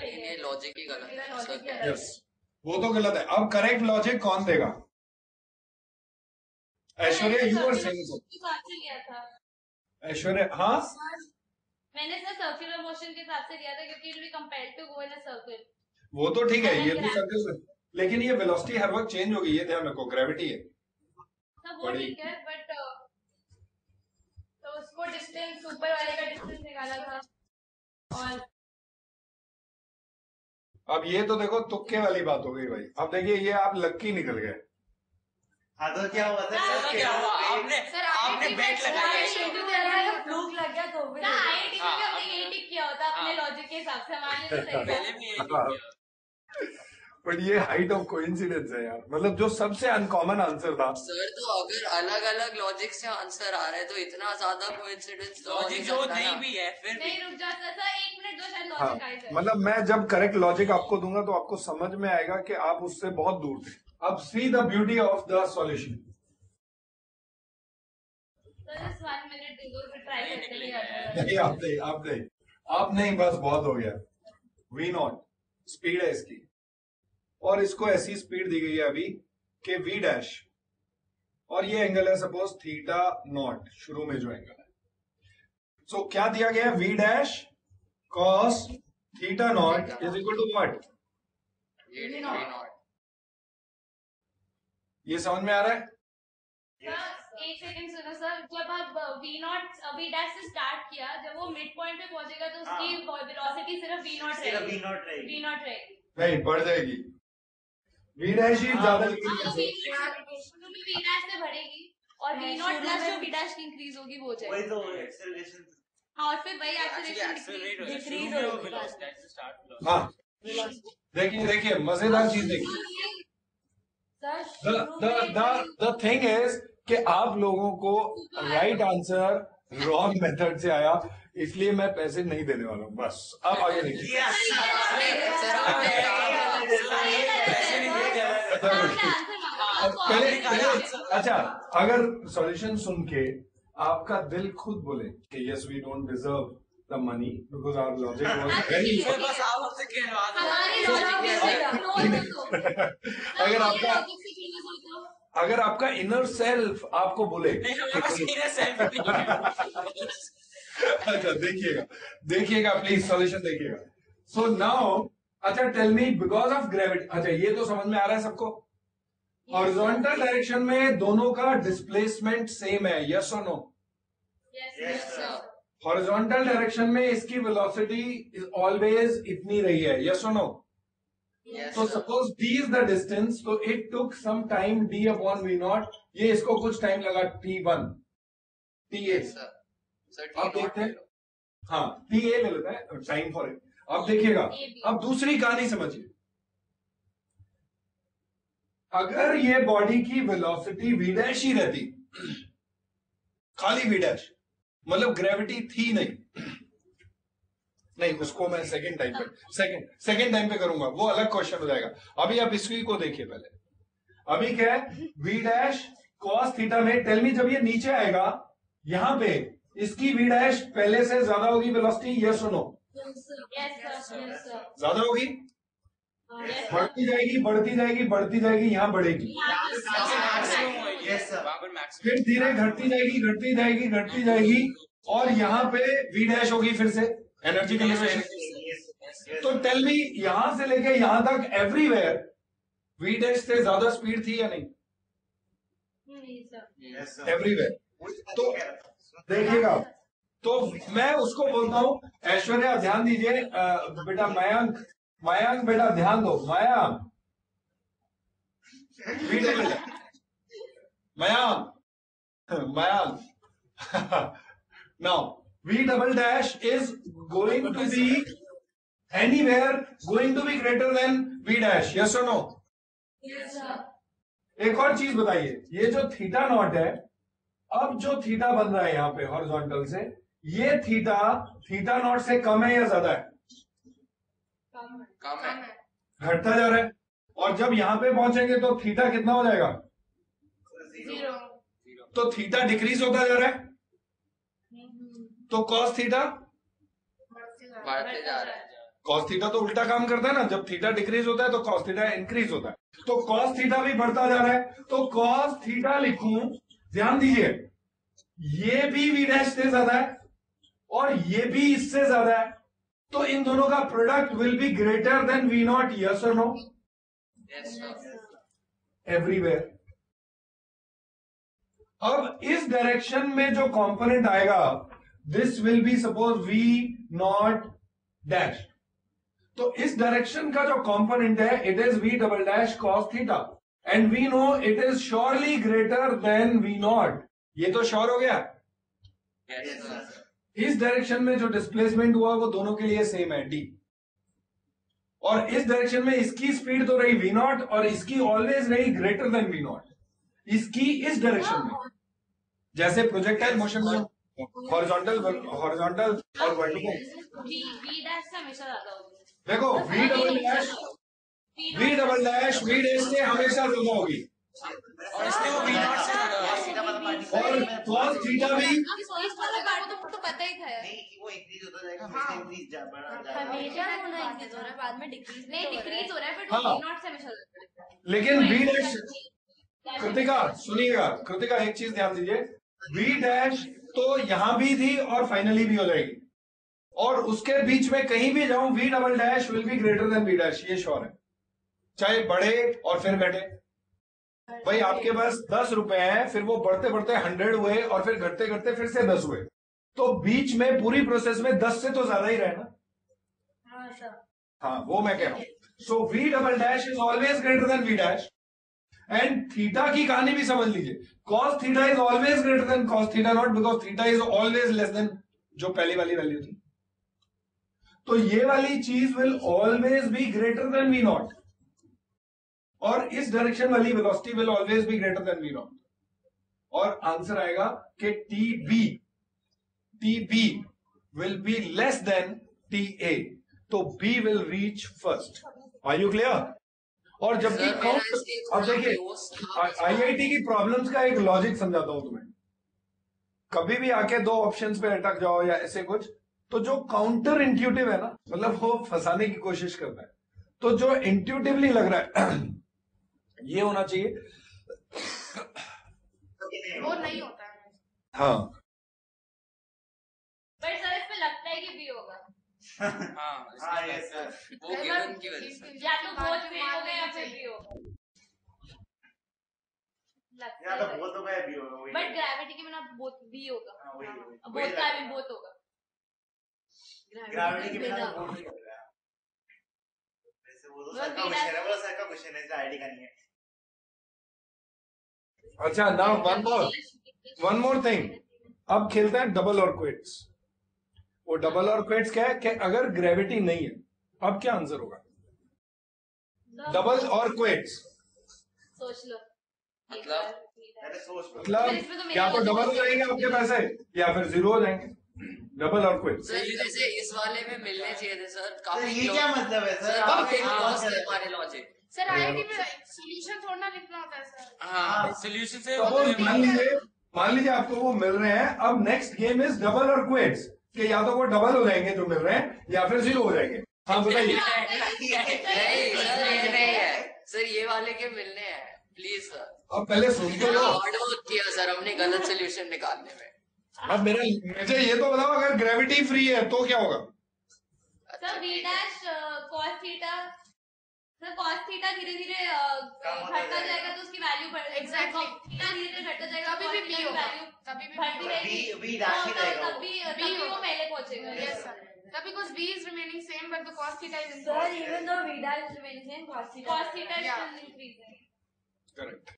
ये लॉजिक ही गलत है। यस, वो तो गलत है। अब करेक्ट लॉजिक कौन देगा? Aishwarya, you are saying Aishwarya, हाँ मैंने सर सर्कुलर मोशन के हिसाब से लिया था क्योंकि it will compelled to go in a circle. वो तो ठीक है, ये भी सर्कल से, लेकिन ये वेलोसिटी हर वक्त चेंज होगी, ये ध्यान रखो, ग्रेविटी है। वो ठीक है, बट तो उसको डिस्टेंस ऊपर वाले का डिस्टेंस निकाला था। और अब ये तो देखो तुक्के वाली बात हो गई भाई। अब देखिए ये आप लक्की निकल गए। हाँ तो क्या हुआ था सर? क्या हुआ? आपने बेट लगाया, फ्लूक लग गया तो भी आईआईटी में हमने यही टिक किया होता अपने लॉजिक के हिसाब से, हमारे लिए सही पहले भी यही किया। बट ये हाइट ऑफ कोइंसिडेंस है यार, मतलब जो सबसे अनकॉमन आंसर था। सर तो अगर अलग अलग लॉजिक से आंसर आ रहे हैं तो इतना ज्यादा कोइंसिडेंस लॉजिक जो नहीं भी है फिर नहीं, रुक जाता था 1 मिनट दो, शायद हाँ, लॉजिक आई सर। मतलब मैं जब करेक्ट लॉजिक आपको दूंगा तो आपको समझ में आएगा कि आप उससे बहुत दूर थे। अब see the beauty of the solution. Just 1 minute दे दो, फिर ट्राई करते हैं। नहीं, आप नहीं, बस बहुत हो गया। V0 स्पीड है इसकी, और इसको ऐसी स्पीड दी गई है अभी कि V डैश, और ये एंगल है सपोज थीटा नॉट, शुरू में जो एंगल है। सो क्या दिया गया है? V dash cos theta not is equal to what? ये समझ में आ रहा है? एक सेकंड सुनो सर, जब आप V डैश से स्टार्ट किया, जब वो मिड पॉइंट पे पहुंचेगा तो उसकी वेलोसिटी सिर्फ V0 रहेगी। नहीं, बढ़ जाएगी। V डैश ही ज्यादा V डैश से बढ़ेगी और V0 प्लस जो V डैश की इंक्रीज होगी वो हो जाएगी। वही तो एक्सेलरेशन। हाँ, और फिर वही एक्सेलरेशन डिक्रीज होगी। हाँ, देखिए मजेदार चीज देखिए। द थिंग इज कि आप लोगों को राइट आंसर रॉन्ग मेथड से आया, इसलिए मैं पैसे नहीं देने वाला हूँ। बस अब आगे देखिए। पहले अच्छा, अगर सॉल्यूशन सुन के आपका दिल खुद बोले कि yes we don't deserve the money because our logic was very, बस आप हमसे अगर आपका इनर सेल्फ आपको बोले अच्छा देखिएगा प्लीज, सॉल्यूशन देखिएगा। सो नाउ अच्छा tell me, because of gravity, अच्छा ये तो समझ में आ रहा है सबको? हॉरिजॉन्टल डायरेक्शन में दोनों का डिस्प्लेसमेंट सेम है, यस और no? Yes sir. Horizontal direction में इसकी वेलोसिटी इज ऑलवेज इतनी रही है, यस और नो? तो suppose d is the distance, तो it took some time d upon V0, ये इसको कुछ टाइम लगा t1 ta। अब देखते हैं, हाँ ta ले लेता है टाइम फॉर इट। अब देखिएगा, अब दूसरी कहानी समझिए। अगर ये बॉडी की वेलोसिटी v डैश ही रहती, खाली v डैश, मतलब ग्रेविटी थी नहीं, उसको मैं सेकंड टाइम पे करूंगा, वो अलग क्वेश्चन हो जाएगा। अभी आप इसकी को देखिए पहले। अभी क्या है? v डैश cos थीटा में, टेल मी, जब ये नीचे आएगा यहां पे, इसकी v डैश पहले से ज्यादा होगी वेलोसिटी, यस और नो? ज्यादा होगी, बढ़ती जाएगी, यहां बढ़ेगी, फिर धीरे घटती जाएगी, और यहां पे v डैश होगी फिर से एनर्जी कंजर्वेशन। तो टेल मी, यहां से लेके यहां तक एवरीवेयर v डैश से ज्यादा स्पीड थी या नहीं? एवरीवेयर। तो देखिएगा, तो मैं उसको बोलता हूं, ऐश्वर्या ध्यान दीजिए, बेटा मयांक बेटा ध्यान दो, Mayank now v double dash is going to be anywhere going to be greater than v dash, yes or no? Yes sir. एक और चीज बताइए, ये जो थीटा नॉट है, अब जो थीटा बन रहा है यहाँ पे हॉरिजॉन्टल से, ये थीटा नॉट से कम है या ज्यादा है? कम है, घटता जा रहा है, और जब यहां पे पहुंचेंगे तो थीटा कितना हो जाएगा? 0। तो थीटा डिक्रीज होता जा रहा है, तो कॉस थीटा बढ़ते जा रहा है। कॉस थीटा तो उल्टा काम करता है ना, जब थीटा डिक्रीज होता है तो कॉस थीटा इंक्रीज होता है, तो कॉस थीटा भी बढ़ता जा रहा है, तो कॉस थीटा लिखूं, ध्यान दीजिए, ये भी वी डैश से ज्यादा है और ये भी इससे ज्यादा है, तो इन दोनों का product will be greater than V not, yes और नो? Yes sir. एवरीवेयर। अब इस डायरेक्शन में जो कंपोनेंट आएगा, this will be suppose V not dash, तो इस डायरेक्शन का जो कंपोनेंट है it is V double dash cos theta, and we know it is surely greater than V not, ये तो श्योर हो गया। Yes sir. इस डायरेक्शन में जो डिस्प्लेसमेंट हुआ वो दोनों के लिए सेम है डी, और इस डायरेक्शन में इसकी स्पीड तो रही वी नॉट और इसकी ऑलवेज रही ग्रेटर देन वी नॉट, इसकी इस डायरेक्शन में, जैसे प्रोजेक्टाइल मोशन में हॉरिजॉन्टल और वर्टिकल, वी डैश से हमेशा ज्यादा होगी। देखो V double dash V dash से हमेशा ज्यादा होगी, और इसलिए वो वी नॉट से ज्यादा। और कॉस थीटा भी तो पता ही था यार। नहीं वो इंक्रीज होता जाएगा, हमेशा इंक्रीज बढ़ा जाएगा। हमेशा होना इंक्रीज हो रहा है, बाद में डिक्रीज नहीं डिक्रीज हो रहा है, बट हाँ। वी नॉट से हमेशा ज्यादा है। लेकिन वी डैश, कृतिका सुनिएगा, कृतिका एक चीज ध्यान दीजिए, वी डैश तो यहां भी थी और फाइनली भी हो जाएगी, और उसके बीच में कहीं भी जाऊं V double dash will be greater than V dash, ये श्योर है, चाहे बढ़े और फिर घटे। भाई आपके पास 10 रुपए हैं, फिर वो बढ़ते बढ़ते 100 हुए और फिर घटते घटते फिर से 10 हुए, तो बीच में पूरी प्रोसेस में 10 से तो ज्यादा ही रहे ना। हाँ वो मैं कह रहा हूं। So V double dash is always greater than V dash, and theta की कहानी भी समझ लीजिए, cos theta is always greater than cos theta not, because theta is always less than जो पहली वाली वैल्यू थी, तो ये वाली चीज will always be greater than V not, और इस डायरेक्शन वाली velocity will always be greater than V not, और आंसर आएगा कि T B will be less than T A, तो B will reach first. Are you clear? और जबकि अब देखिए आईआईटी की प्रॉब्लम्स का एक लॉजिक समझाता हूं तुम्हें, कभी भी आके दो ऑप्शंस पे अटक जाओ या ऐसे कुछ, तो जो काउंटर इंट्यूटिव है ना, मतलब वो फंसाने की कोशिश करता है, तो जो इंट्यूटिवली लग रहा है ये होना चाहिए, वो नहीं होता है। हाँ बट सर इसमें लगता है कि बी होगा। हाँ ये सर वो गिवन की वजह से। या तो बोथ फेल हो गए या फिर बी होगा। या तो बोथ होगा या बी होगा, वही बट ग्रेविटी के बिना बोथ बी होगा। हाँ, वही बोथ का भी बोथ होगा। ग्रेविटी के बिना बोथ नहीं होगा। वैसे वो तो सर का क्वेश्चन है, वो सर का क्वेश्चन है, आईआईटी का नहीं है। अच्छा, नाउ वन मोर थिंग, अब खेलते हैं डबल और क्विट्स। वो डबल और क्विट्स क्या है कि अगर ग्रेविटी नहीं है, अब क्या आंसर होगा? डबल और क्विट्स सोच लो। मतलब या तो डबल हो जाएंगे आपके पैसे या फिर जीरो हो जाएंगे, डबल और क्विट्स। सर जैसे इस वाले में मिलने चाहिए थे सर, सर काफी ये क्या मतलब है सर? काफी क्लोज थे हमारे लॉजिक। सर आईआईटी में सॉल्यूशन थोड़ा लिखना होता है सर। हाँ सोल्यूशन से सपोज मान लीजिए आपको वो मिल रहे हैं, अब नेक्स्ट गेम इज डबल और क्विट्स, कि या तो वो डबल हो जाएंगे जो मिल रहे हैं या फिर जीरो हो जाएंगे। हाँ बताइए। नहीं सर ये नहीं है सर, ये वाले के मिलने हैं प्लीज सर। अब पहले सुन तो लो। हार्ड वर्क किया सर हमने गलत सोल्यूशन निकालने में। अब मुझे ये तो बताओ, अगर ग्रेविटी फ्री है तो क्या होगा? Sir V dash cos theta, sir cos theta धीरे धीरे घटता जाएगा तो उसकी वैल्यू बढ़ एग्जैक्टली थीटा धीरे धीरे घटता जाएगा, कभी भी वैल्यू कभी भी बढ़ती रहेगी, बी डैश ही रहेगा, तभी वो पहले पहुंचेगा। Yes sir, because v is remaining same but the cos theta is increasing. Sir, even though v dash is remaining same, cos theta Cos theta is still increasing. Correct.